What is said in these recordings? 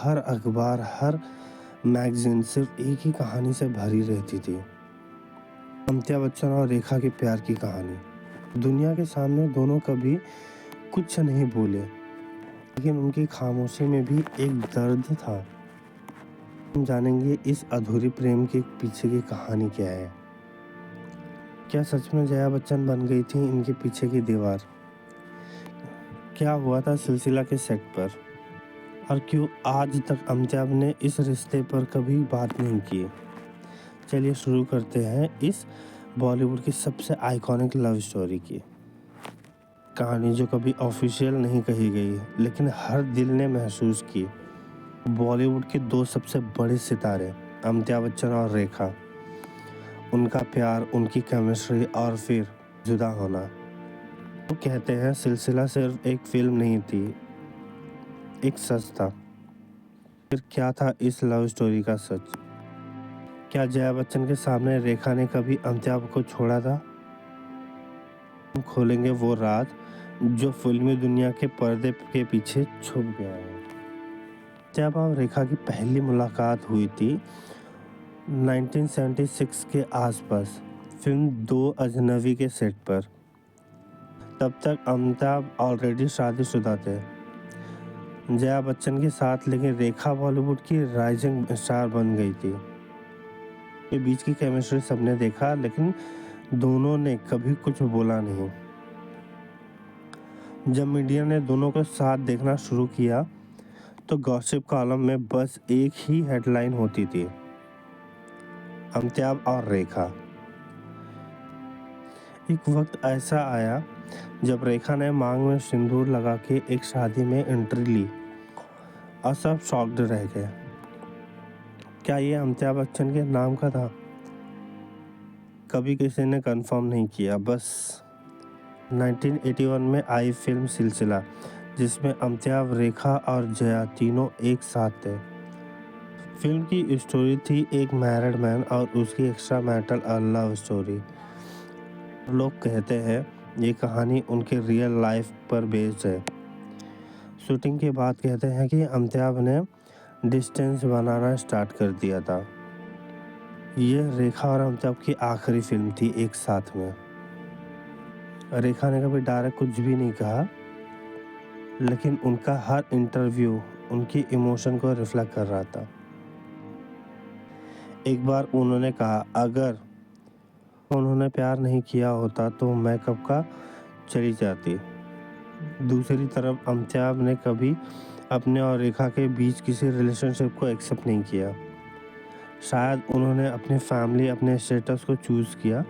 हर अखबार, हर मैगज़ीन सिर्फ़ एक ही कहानी से भरी रहती थी। अमिताभ बच्चन और रेखा के प्यार की कहानी। दुनिया के सामने दोनों कभी कुछ नहीं बोले, लेकिन उनकी खामोशी में भी एक दर्द था। हम जानेंगे इस अधूरे प्रेम के पीछे की कहानी क्या है। क्या सच में जया बच्चन बन गई थी इनके पीछे की दीवार? क्या हुआ था सिलसिला के सेट पर? और क्यों आज तक अमिताभ ने इस रिश्ते पर कभी बात नहीं की? चलिए शुरू करते हैं इस बॉलीवुड की सबसे आइकॉनिक लव स्टोरी की कहानी, जो कभी ऑफिशियल नहीं कही गई लेकिन हर दिल ने महसूस की। बॉलीवुड के दो सबसे बड़े सितारे अमिताभ बच्चन और रेखा, उनका प्यार, उनकी केमिस्ट्री और फिर जुदा होना। वो कहते हैं सिलसिला सिर्फ एक फिल्म नहीं थी, एक सच था। फिर क्या था इस लव स्टोरी का सच? क्या जया बच्चन के सामने रेखा ने कभी अमिताभ को छोड़ा था? हम खोलेंगे वो राज जो फिल्मी दुनिया के पर्दे के पीछे छुप गया है। अमिताभ और रेखा की पहली मुलाकात हुई थी 1976 के आसपास, फिल्म दो अजनबी के सेट पर। तब तक अमिताभ ऑलरेडी शादीशुदा थे जया बच्चन के साथ, लेकिन रेखा बॉलीवुड की राइजिंग स्टार बन गई थी। के बीच की केमिस्ट्री सबने देखा, लेकिन दोनों ने कभी कुछ बोला नहीं। जब मीडिया ने दोनों को साथ देखना शुरू किया तो गॉसिप कॉलम में बस एक ही हेडलाइन होती थी, अमिताभ और रेखा। एक वक्त ऐसा आया जब रेखा ने मांग में सिंदूर लगा के एक शादी में एंट्री ली और सब शॉक्ड रह गए। क्या ये अमिताभ बच्चन के नाम का था? कभी किसी ने कंफर्म नहीं किया। बस 1981 में आई फिल्म सिलसिला, जिसमें अमिताभ, रेखा और जया तीनों एक साथ थे। फिल्म की स्टोरी थी एक मैरिड मैन और उसकी एक्स्ट्रा मैरिटल लव स्टोरी। लोग कहते हैं ये कहानी उनके रियल लाइफ पर बेस्ड है। शूटिंग के बाद कहते हैं कि अमिताभ ने डिस्टेंस बनाना स्टार्ट कर दिया था। ये रेखा और अमिताभ की आखिरी फिल्म थी एक साथ में। रेखा ने कभी डायरेक्ट कुछ भी नहीं कहा, लेकिन उनका हर इंटरव्यू उनकी इमोशन को रिफ्लेक्ट कर रहा था। एक बार उन्होंने कहा, अगर उन्होंने प्यार नहीं किया होता तो मैं कब का चली जाती। दूसरी तरफ अमिताभ ने कभी अपने और रेखा के बीच किसी रिलेशनशिप को एक्सेप्ट नहीं किया। शायद उन्होंने अपनी फैमिली, अपने स्टेटस को चूज़ किया।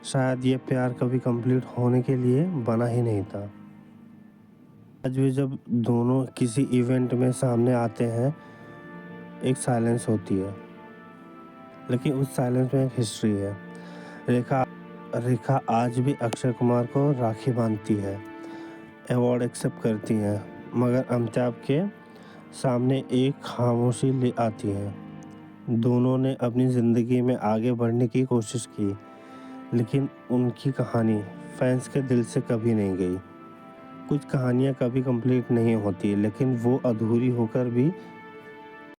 शायद ये प्यार कभी कंप्लीट होने के लिए बना ही नहीं था। आज भी जब दोनों किसी इवेंट में सामने आते हैं, एक साइलेंस होती है, लेकिन उस साइलेंस में एक हिस्ट्री है। रेखा आज भी अक्षय कुमार को राखी बांधती है, अवार्ड एक्सेप्ट करती हैं, मगर अमिताभ के सामने एक खामोशी ले आती है। दोनों ने अपनी ज़िंदगी में आगे बढ़ने की कोशिश की, लेकिन उनकी कहानी फैंस के दिल से कभी नहीं गई। कुछ कहानियाँ कभी कंप्लीट नहीं होती, लेकिन वो अधूरी होकर भी